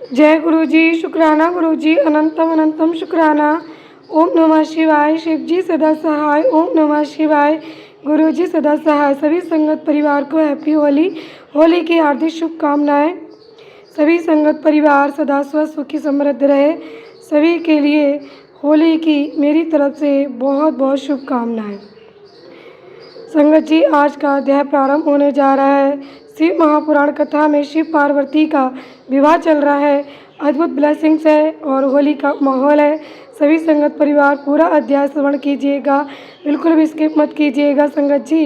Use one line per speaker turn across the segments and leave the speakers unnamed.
जय गुरु जी, शुक्राना गुरु जी, अनंतम अनंतम शुक्राना। ओम नमः शिवाय। शिव जी सदा सहाय। ओम नमः शिवाय। गुरु जी सदा सहाय। सभी संगत परिवार को हैप्पी होली। होली की हार्दिक शुभकामनाएं। सभी संगत परिवार सदा स्वस्थ सुखी समृद्ध रहे। सभी के लिए होली की मेरी तरफ से बहुत बहुत शुभकामनाएं। संगत जी, आज का अध्याय प्रारंभ होने जा रहा है। शिव महापुराण कथा में शिव पार्वती का विवाह चल रहा है। अद्भुत ब्लेसिंग्स है और होली का माहौल है। सभी संगत परिवार पूरा अध्याय श्रवण कीजिएगा, बिल्कुल भी स्किप मत कीजिएगा। संगत जी,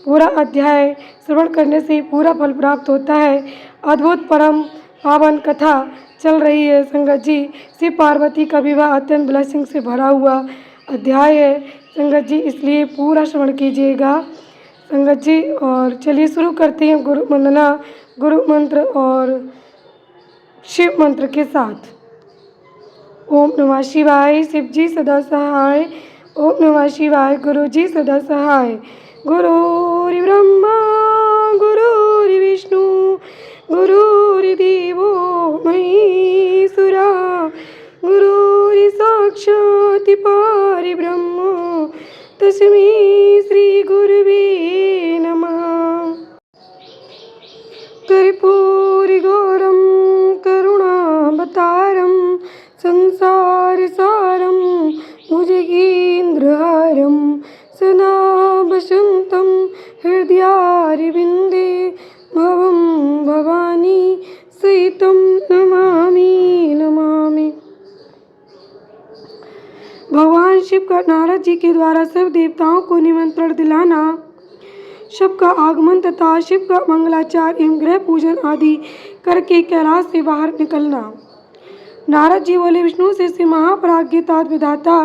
पूरा अध्याय श्रवण करने से पूरा फल प्राप्त होता है। अद्भुत परम पावन कथा चल रही है। संगत जी, शिव पार्वती का विवाह अत्यंत ब्लेसिंग से भरा हुआ अध्याय है। संगत जी, इसलिए पूरा श्रवण कीजिएगा संगत जी। और चलिए शुरू करते हैं गुरु वंदना, गुरु मंत्र और शिव मंत्र के साथ। ओम नमः शिवाय। शिव जी सदा सहाय। ओम नमः शिवाय। गुरु जी सदा सहाय। गुरुर् ब्रह्मा गुरुर्विष्णु गुरुर्देवो महेश्वरा गुरुर् साक्षात् परब्रह्म तस्मै श्री गुरुवे नमः। कर्पूरगौरं करुणावतारं संसारसारं भुजगेन्द्रहारं सदा वसन्तं हृदयारविन्दे भवं भवानी सहितं नमामि नमामि। भगवान शिव का नारद जी के द्वारा सब देवताओं को निमंत्रण दिलाना, शिव का आगमन तथा शिव का मंगलाचार एवं ग्रह पूजन आदि करके कैलाश से बाहर निकलना। नारद जी बोले, विष्णु से श्री महापराज्ञता विधाता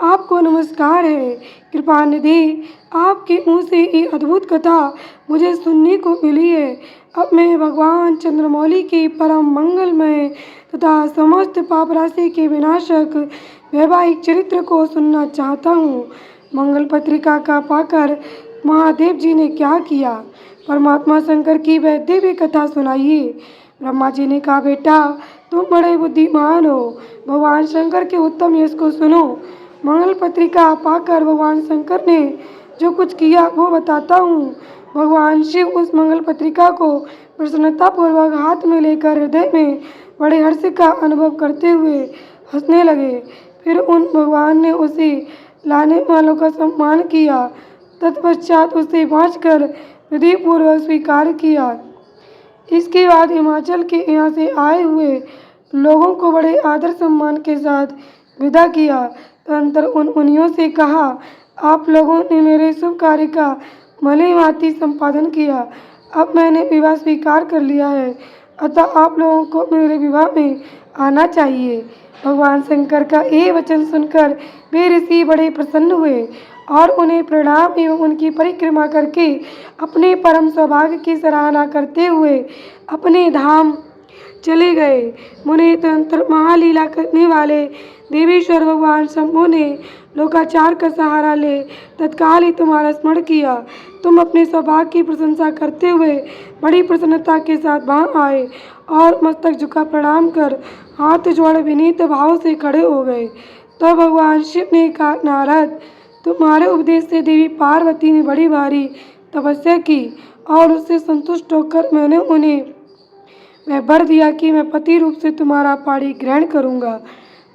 आपको नमस्कार है। कृपा निधि, आपके मुँह से ये अद्भुत कथा मुझे सुनने को मिली है। अब मैं भगवान चंद्रमौली के परम मंगलमय तथा समस्त पाप राशि के विनाशक वैवाहिक चरित्र को सुनना चाहता हूँ। मंगल पत्रिका का पाकर महादेव जी ने क्या किया, परमात्मा शंकर की वह दिव्य कथा सुनाइए। ब्रह्मा जी ने कहा, बेटा तुम बड़े बुद्धिमान हो, भगवान शंकर के उत्तम यश को सुनो। मंगल पत्रिका पाकर भगवान शंकर ने जो कुछ किया वो बताता हूँ। भगवान शिव उस मंगल पत्रिका को प्रसन्नतापूर्वक हाथ में लेकर हृदय में बड़े हर्ष का अनुभव करते हुए हंसने लगे। फिर उन भगवान ने उसे लाने वालों का सम्मान किया। तत्पश्चात उसे बाँचकर विधिपूर्वक स्वीकार किया। इसके बाद हिमाचल के यहाँ से आए हुए लोगों को बड़े आदर सम्मान के साथ विदा किया। तदनंतर उन मुनियों से कहा, आप लोगों ने मेरे शुभ कार्य का भली भांति संपादन किया। अब मैंने विवाह स्वीकार कर लिया है, अतः आप लोगों को मेरे विवाह में आना चाहिए। भगवान शंकर का ये वचन सुनकर वे ऋषि बड़े प्रसन्न हुए और उन्हें प्रणाम एवं उनकी परिक्रमा करके अपने परम सौभाग्य की सराहना करते हुए अपने धाम चले गए। मुनि तंत्र महालीला करने वाले देवेश्वर भगवान शंभु ने लोकाचार का सहारा ले तत्काल ही तुम्हारा स्मरण किया। तुम अपने सौभाग्य की प्रशंसा करते हुए बड़ी प्रसन्नता के साथ वहाँ आए और मस्तक झुका प्रणाम कर हाथ जोड़ विनीत भाव से खड़े हो गए। तब भगवान शिव ने कहा, नारद तुम्हारे उपदेश से देवी पार्वती ने बड़ी भारी तपस्या की और उससे संतुष्ट होकर मैंने उन्हें वह वर दिया कि मैं पति रूप से तुम्हारा पाणी ग्रहण करूँगा।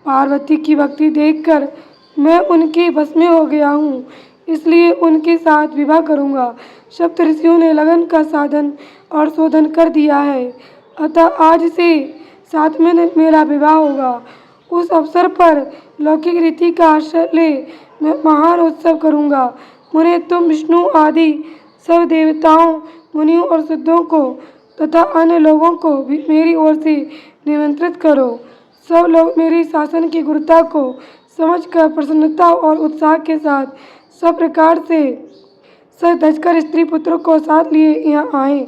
पार्वती की भक्ति देखकर मैं उनके बस में हो गया हूँ, इसलिए उनके साथ विवाह करूँगा। सप्त ऋषियों ने लगन का साधन और शोधन कर दिया है, अतः आज से 7वें दिन मेरा विवाह होगा। उस अवसर पर लौकिक रीति का आश्रय ले मैं महान उत्सव करूँगा। मुने तुम विष्णु आदि सब देवताओं, मुनियों और सिद्धों को तथा अन्य लोगों को भी मेरी ओर से निमंत्रित करो। सब लोग मेरी शासन की गुरुता को समझकर प्रसन्नता और उत्साह के साथ सब प्रकार से सज धजकर स्त्री पुत्रों को साथ लिए यहाँ आए।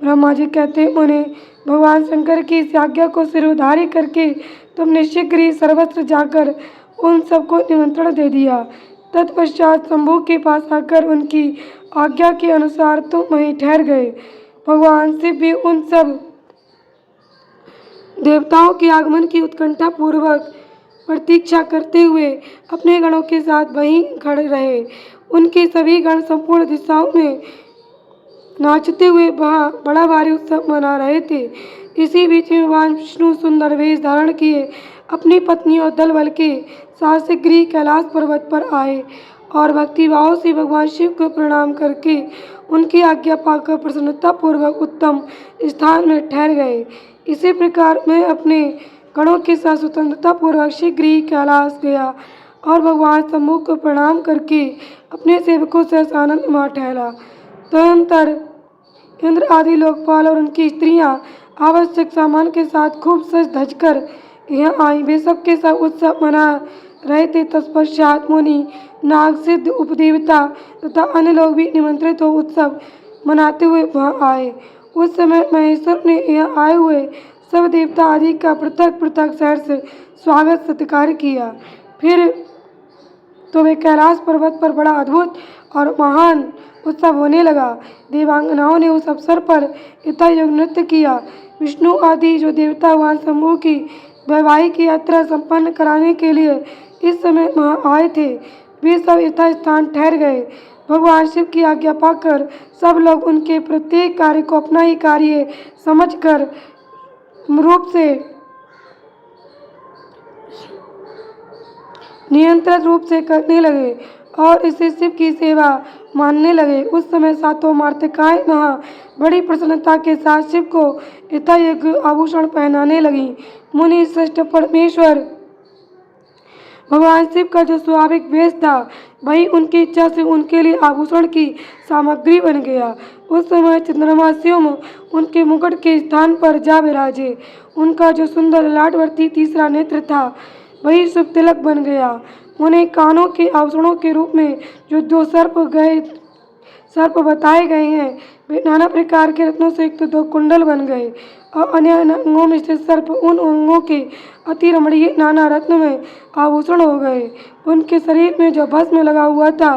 ब्रह्मा जी कहते, मुने भगवान शंकर की इस आज्ञा को सिरोधार्य करके तुमने शीघ्र ही सर्वत्र जाकर उन सबको निमंत्रण दे दिया। तत्पश्चात शंभु के पास आकर उनकी आज्ञा के अनुसार तुम वहीं ठहर गए। भगवान शिव भी उन सब देवताओं के आगमन की उत्कंठा पूर्वक प्रतीक्षा करते हुए अपने गणों के साथ वहीं खड़े रहे। उनके सभी गण संपूर्ण दिशाओं में नाचते हुए वहाँ बड़ा भारी उत्सव मना रहे थे। इसी बीच में भगवान विष्णु सुंदर वेश धारण किए अपनी पत्नी और दल बल के साथ शीघ्र कैलाश पर्वत पर आए और भक्तिभाव से भगवान शिव को प्रणाम करके उनकी आज्ञा पाकर प्रसन्नता पूर्वक उत्तम स्थान में ठहर गए। इसी प्रकार मैं अपने गणों के साथ स्वतंत्रता पूर्वक शीघ्र ही कैलाश गया और भगवान शंभु को प्रणाम करके अपने सेवकों से आनंद में ठहरा। तदनंतर इंद्र आदि लोकपाल और उनकी स्त्रियां आवश्यक सामान के साथ खूब सज धज कर यहाँ आई। वे सबके सब उत्सव मना रहे थे। तत्पश्चात मुनि, नाग, सिद्ध, उपदेवता तथा अन्य लोग भी निमंत्रित हो उत्सव मनाते हुए वहाँ आए। उस समय महेश्वर ने यहाँ आए हुए सब देवता आदि का पृथक पृथक शहर से स्वागत सत्कार किया। फिर तो वे कैलाश पर्वत पर बड़ा अद्भुत और महान उत्सव होने लगा। देवांगनाओं ने उस अवसर पर यथायोग्य नृत्य किया। विष्णु आदि जो देवता भगवान शंभु की वैवाहिक यात्रा संपन्न कराने के लिए इस समय वहाँ आए थे, वे सब यथा स्थान ठहर गए। भगवान शिव की आज्ञा पाकर सब लोग उनके प्रत्येक कार्य को अपना ही कार्य समझकर रूप से नियंत्रित रूप से करने लगे और इसे शिव की सेवा मानने लगे। उस समय सातों मातृकाएं वहाँ बड़ी प्रसन्नता के साथ शिव को यथायोग्य आभूषण पहनाने लगी। मुनि श्रेष्ठ परमेश्वर भगवान शिव का जो स्वाभाविक वेश था वही उनकी इच्छा से उनके लिए आभूषण की सामग्री बन गया। उस समय चंद्रमा शिव उनके मुकुट के स्थान पर जा विराजे। उनका जो सुंदर लाटवर्ती तीसरा नेत्र था वही शुभ तिलक बन गया। उन्हें कानों के आभूषणों के रूप में जो दो सर्प बताए गए हैं वे नाना प्रकार के रत्नों से युक्त दो कुंडल बन गए और अन्य अंगों में स्थित सर्प उन अंगों के अति रमणीय नाना रत्न में आभूषण हो गए। उनके शरीर में जो भस्म लगा हुआ था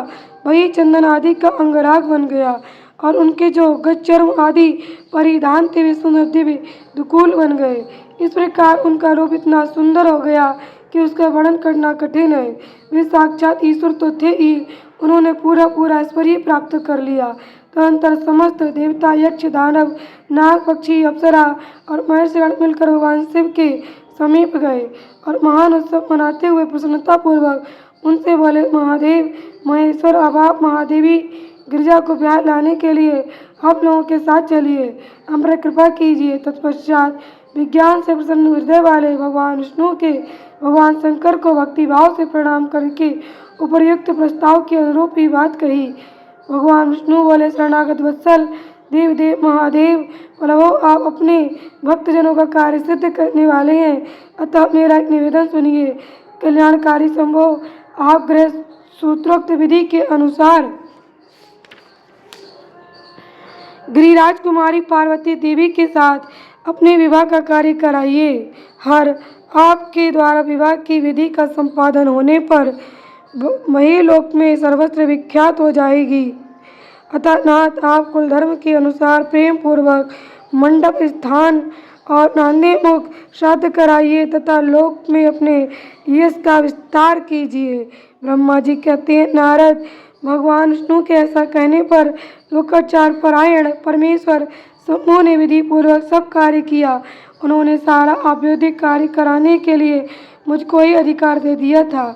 वही चंदन आदि का अंगराग बन गया और उनके जो गजचर्म आदि परिधान थे वे सुंदर दिव्य दुकूल बन गए। इस प्रकार उनका रूप इतना सुंदर हो गया कि उसका वर्णन करना कठिन है। वे साक्षात ईश्वर तो थे ही, उन्होंने पूरा ऐश्वर्य प्राप्त कर लिया। तदनंतर समस्त देवता, यक्ष, दानव, नाग, पक्षी, अप्सरा और महर्षिगण मिलकर भगवान शिव के समीप गए और महान उत्सव मनाते हुए प्रसन्नतापूर्वक उनसे बोले, महादेव, महेश्वर, अब आप महादेवी गिरिजा को ब्याह लाने के लिए आप लोगों के साथ चलिए, हम पर कृपा कीजिए। तत्पश्चात विज्ञान से प्रसन्न हृदय वाले भगवान विष्णु के भगवान शंकर को भक्तिभाव से प्रणाम करके उपर्युक्त प्रस्ताव के अनुरूप ही बात कही। भगवान विष्णु बोले, शरणागत वत्सल देव महादेव, प्रभु आप अपने भक्तजनों का कार्य सिद्ध करने वाले हैं, अतः मेरा एक निवेदन सुनिए। कल्याणकारी शंभो, आप गृह सूत्रोक्त विधि के अनुसार गिरिराज कुमारी पार्वती देवी के साथ अपने विवाह का कार्य कराइए। आपके द्वारा विवाह की विधि का संपादन होने पर महीलोक में सर्वत्र विख्यात हो जाएगी। अतः नाथ, आप कुल धर्म के अनुसार प्रेम पूर्वक मंडप स्थान और नांदे मुख श्राद्ध कराइए तथा लोक में अपने यश का विस्तार कीजिए। ब्रह्मा जी कहते हैं, नारद, भगवान विष्णु के ऐसा कहने पर लोकाचार परायण परमेश्वर शंभु ने विधि पूर्वक सब कार्य किया। उन्होंने सारा औद्योगिक कार्य कराने के लिए मुझको ही अधिकार दे दिया था।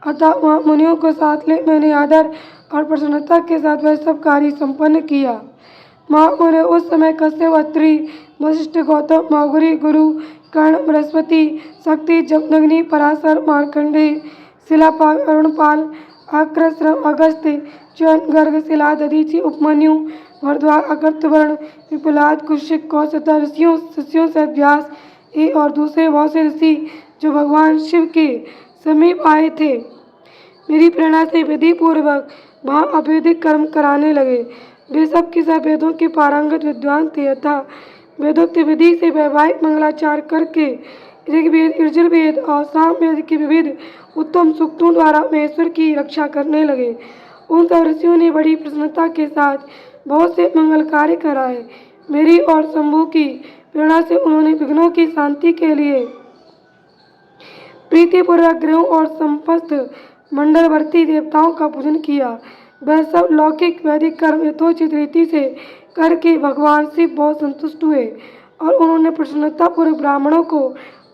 अतः वहाँ मुनियों को साथ ले मैंने आदर और प्रसन्नता के साथ वह सब कार्य संपन्न किया। महामुने उस समय कश्यप, अत्रि, वशिष्ठ, गौतम, मागुरी, गुरु, कर्ण, बृहस्पति, शक्ति, जमदग्नि, पराशर, मार्कंडेय, शिलापाल, अरुणपाल, आक्रश्रम, अगस्त्य, च्यवन, गर्ग, शिला, दधीचि, उपमन्यु, भरद्वाज, अगस्त्यवर्ण, पिपलाद, कुशिक, कौशता ऋषियों शिष्यों से व्यास और दूसरे बहुत से ऋषि जो भगवान शिव के समीप आए थे, मेरी प्रेरणा से विधि पूर्वक वहाँ अवैधिक कर्म कराने लगे। वे सब के सब वेदों के पारंगत विद्वान थे अतः वेदोक्त विधि से वैवाहिक मंगलाचार करके ऋग्वेद, यजुर्वेद और सामवेद के विविध उत्तम सूक्तों द्वारा महेश्वर की रक्षा करने लगे। उन सब ऋषियों ने बड़ी प्रसन्नता के साथ बहुत से मंगल कार्य कराए। मेरी और शंभु की प्रेरणा से उन्होंने विघ्नों की शांति के लिए प्रीतिपूर्वक ग्रहों और समस्त मंडलवर्ती देवताओं का पूजन किया। वह सब लौकिक वैदिक कर्म यथोचित रीति से करके भगवान शिव बहुत संतुष्ट हुए और उन्होंने प्रसन्नतापूर्वक ब्राह्मणों को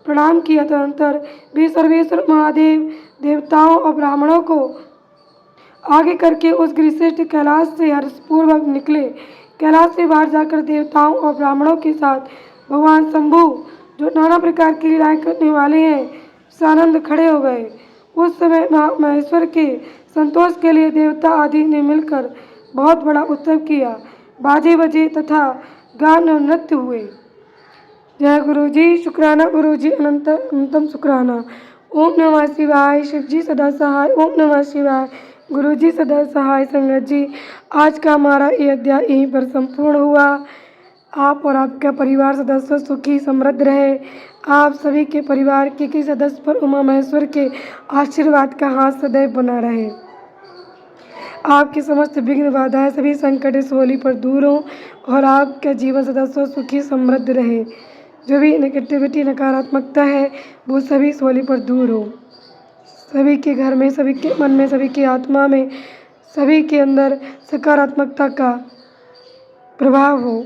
प्रणाम किया। तदनंतर वे सर्वेश्वर महादेव देवताओं और ब्राह्मणों को आगे करके उस गिरिश्रेष्ठ कैलाश से हर्षपूर्वक निकले। कैलाश से बाहर जाकर देवताओं और ब्राह्मणों के साथ भगवान शंभु, जो नाना प्रकार की लीलाएं करने वाले हैं, सानंद खड़े हो गए। उस समय महेश्वर के संतोष के लिए देवता आदि ने मिलकर बहुत बड़ा उत्सव किया। बाजे बजे तथा गान और नृत्य हुए। जय गुरु जी, शुक्राना गुरु जी, अनंतम शुक्राना। ओम नमः शिवाय। शिव जी सदा सहाय। ओम नमः शिवाय। गुरु जी सदा सहाय। संगत जी, आज का हमारा ये अध्याय यहीं पर संपूर्ण हुआ। आप और आपका परिवार सदस्य सुखी समृद्ध रहे। आप सभी के परिवार के सदस्य पर उमा महेश्वर के आशीर्वाद का हाथ सदैव बना रहे। आपके समस्त विघ्न बाधाएं सभी संकट इस होली पर दूर हों और आपका जीवन सदा सुखी समृद्ध रहे। जो भी नेगेटिविटी नकारात्मकता है वो सभी इस होली पर दूर हो। सभी के घर में, सभी के मन में, सभी की आत्मा में, सभी के अंदर सकारात्मकता का प्रभाव हो।